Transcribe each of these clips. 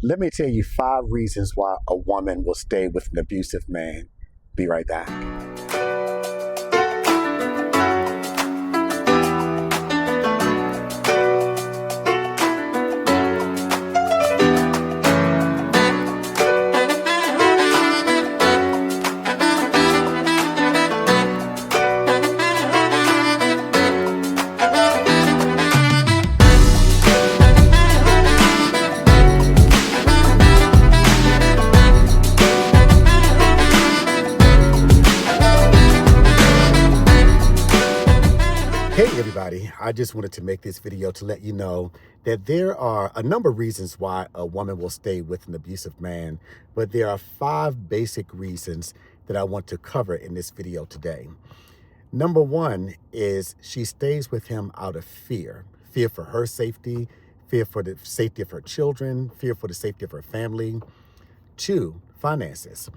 Let me tell you 5 reasons why a woman will stay with an abusive man. Be right back. Hey everybody, I just wanted to make this video to let you know that there are a number of reasons why a woman will stay with an abusive man, but there are 5 basic reasons that I want to cover in this video today. Number 1 is she stays with him out of fear. Fear for her safety, fear for the safety of her children, fear for the safety of her family. 2, finances.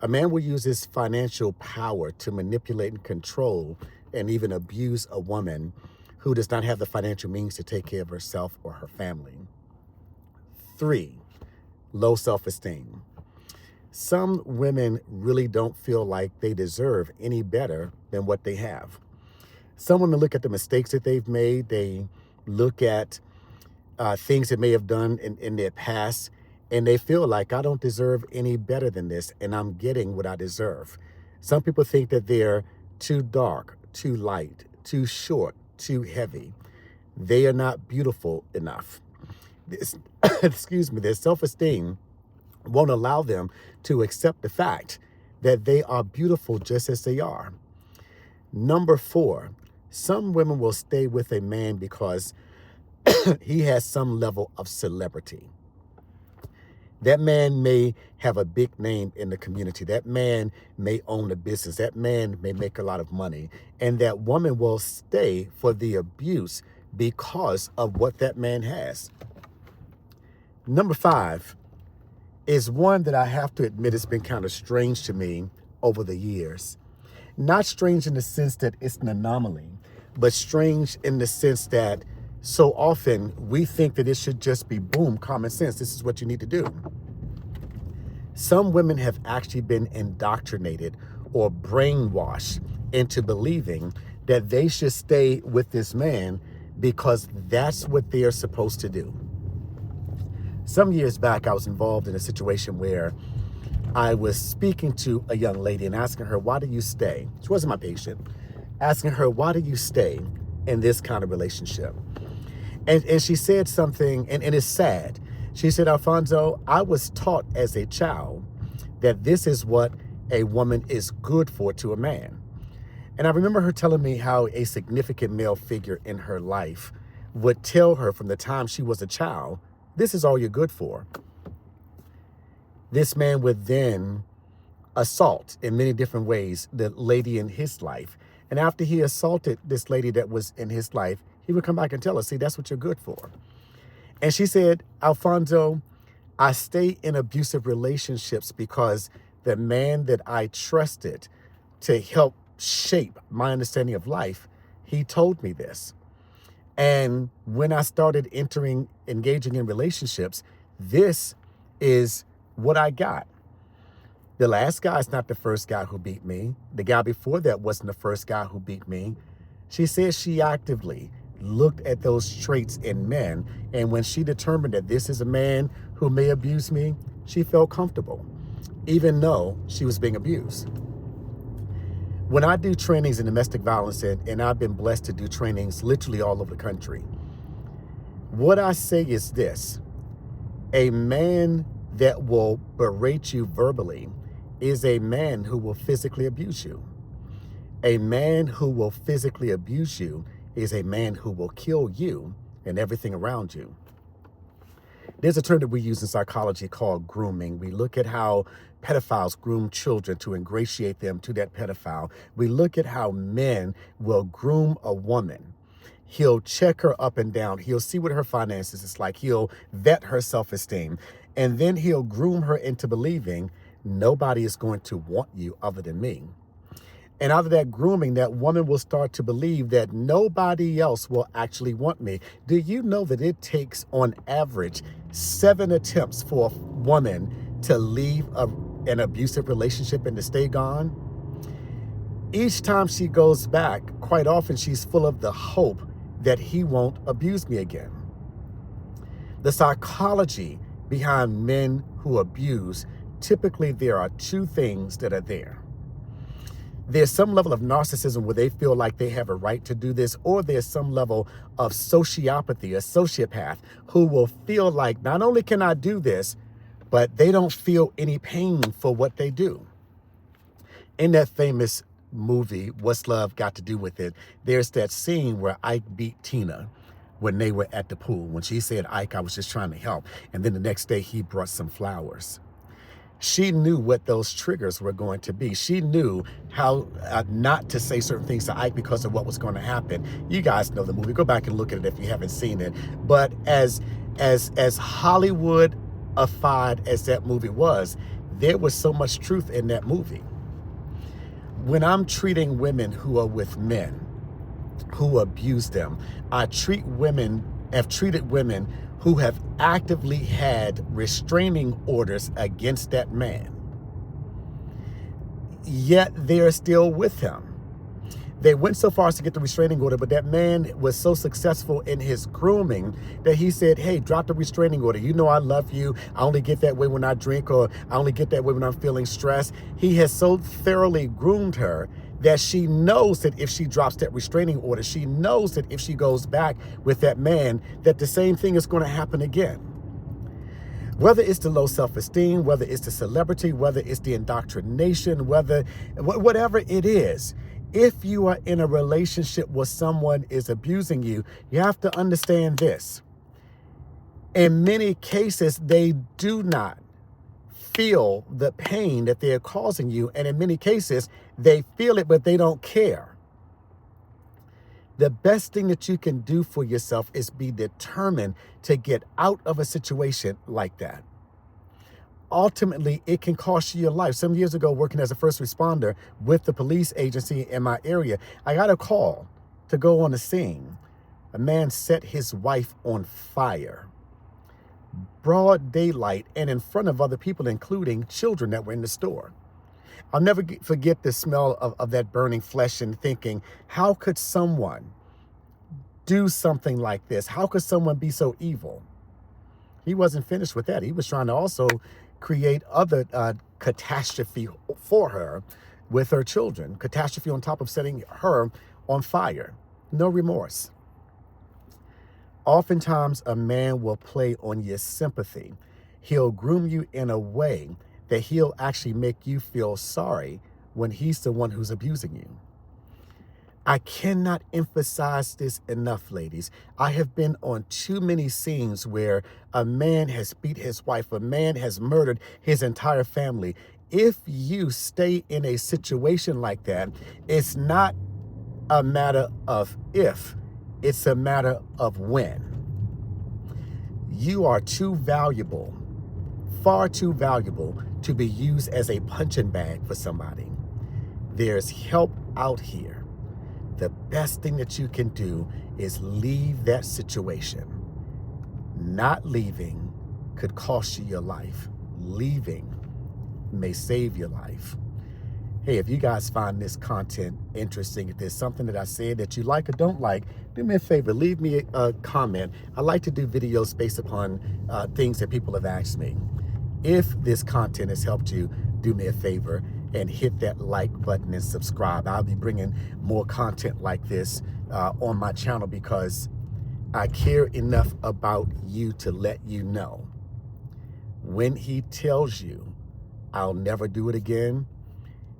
A man will use his financial power to manipulate and control and even abuse a woman who does not have the financial means to take care of herself or her family. 3, low self-esteem. Some women really don't feel like they deserve any better than what they have. Some women look at the mistakes that they've made. They look at things they may have done in their past, and they feel like, I don't deserve any better than this, and I'm getting what I deserve. Some people think that they're too dark, too light, too short, too heavy. They are not beautiful enough. This, excuse me, their self-esteem won't allow them to accept the fact that they are beautiful just as they are. Number 4, some women will stay with a man because he has some level of celebrity. That man may have a big name in the community. That man may own a business. That man may make a lot of money. And that woman will stay for the abuse because of what that man has. Number 5 is one that I have to admit has been kind of strange to me over the years. Not strange in the sense that it's an anomaly, but strange in the sense that so often we think that it should just be boom, common sense. This is what you need to do. Some women have actually been indoctrinated or brainwashed into believing that they should stay with this man because that's what they are supposed to do. Some years back, I was involved in a situation where I was speaking to a young lady and asking her, why do you stay? She wasn't my patient. Asking her, why do you stay in this kind of relationship? And she said something, and it's sad. She said, Alfonso, I was taught as a child that this is what a woman is good for to a man. And I remember her telling me how a significant male figure in her life would tell her from the time she was a child, this is all you're good for. This man would then assault in many different ways the lady in his life. And after he assaulted this lady that was in his life, he would come back and tell her, see, that's what you're good for. And she said, Alfonso, I stay in abusive relationships because the man that I trusted to help shape my understanding of life, he told me this. And when I started engaging in relationships, this is what I got. The last guy is not the first guy who beat me. The guy before that wasn't the first guy who beat me. She says she actively looked at those traits in men, and when she determined that this is a man who may abuse me, she felt comfortable, even though she was being abused. When I do trainings in domestic violence, and I've been blessed to do trainings literally all over the country, what I say is this: a man that will berate you verbally is a man who will physically abuse you. A man who will physically abuse you is a man who will kill you and everything around you. There's a term that we use in psychology called grooming. We look at how pedophiles groom children to ingratiate them to that pedophile. We look at how men will groom a woman. He'll check her up and down. He'll see what her finances is like. He'll vet her self-esteem. And then he'll groom her into believing nobody is going to want you other than me. And out of that grooming, that woman will start to believe that nobody else will actually want me. Do you know that it takes, on average, 7 attempts for a woman to leave an abusive relationship and to stay gone? Each time she goes back, quite often she's full of the hope that he won't abuse me again. The psychology behind men who abuse, typically there are 2 things that are there. There's some level of narcissism where they feel like they have a right to do this, or there's some level of sociopathy, a sociopath, who will feel like not only can I do this, but they don't feel any pain for what they do. In that famous movie, What's Love Got to Do with It, there's that scene where Ike beat Tina when they were at the pool. When she said, Ike, I was just trying to help. And then the next day he brought some flowers. She knew what those triggers were going to be. She knew how not to say certain things to Ike because of what was going to happen. You guys know the movie. Go back and look at it if you haven't seen it. But as Hollywood-ified as that movie was, there was so much truth in that movie. When I'm treating women who are with men who abuse them, have treated women who have actively had restraining orders against that man, yet they're still with him. They went so far as to get the restraining order, but that man was so successful in his grooming that he said, hey, drop the restraining order. You know I love you. I only get that way when I drink, or I only get that way when I'm feeling stressed. He has so thoroughly groomed her that she knows that if she drops that restraining order, she knows that if she goes back with that man, that the same thing is going to happen again. Whether it's the low self-esteem, whether it's the celebrity, whether it's the indoctrination, whatever it is, if you are in a relationship where someone is abusing you, you have to understand this. In many cases, they do not feel the pain that they're causing you. And in many cases, they feel it, but they don't care. The best thing that you can do for yourself is be determined to get out of a situation like that. Ultimately, it can cost you your life. Some years ago, working as a first responder with the police agency in my area, I got a call to go on the scene. A man set his wife on fire. Broad daylight and in front of other people, including children that were in the store. I'll never forget the smell of that burning flesh and thinking, how could someone do something like this? How could someone be so evil? He wasn't finished with that. He was trying to also create other catastrophe for her with her children. Catastrophe on top of setting her on fire. No remorse. Oftentimes, a man will play on your sympathy. He'll groom you in a way that he'll actually make you feel sorry when he's the one who's abusing you. I cannot emphasize this enough, ladies. I have been on too many scenes where a man has beat his wife, a man has murdered his entire family. If you stay in a situation like that, it's not a matter of if, it's a matter of when. You are too valuable, far too valuable to be used as a punching bag for somebody. There's help out here. The best thing that you can do is leave that situation. Not leaving could cost you your life. Leaving may save your life. Hey, if you guys find this content interesting, if there's something that I said that you like or don't like, do me a favor, leave me a comment. I like to do videos based upon things that people have asked me. If this content has helped you, do me a favor and hit that like button and subscribe. I'll be bringing more content like this on my channel because I care enough about you to let you know. When he tells you, I'll never do it again,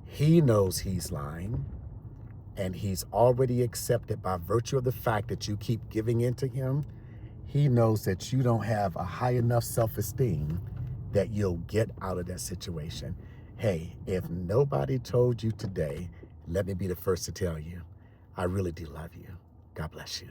he knows he's lying, and he's already accepted by virtue of the fact that you keep giving in to him. He knows that you don't have a high enough self-esteem that you'll get out of that situation. Hey, if nobody told you today, let me be the first to tell you, I really do love you. God bless you.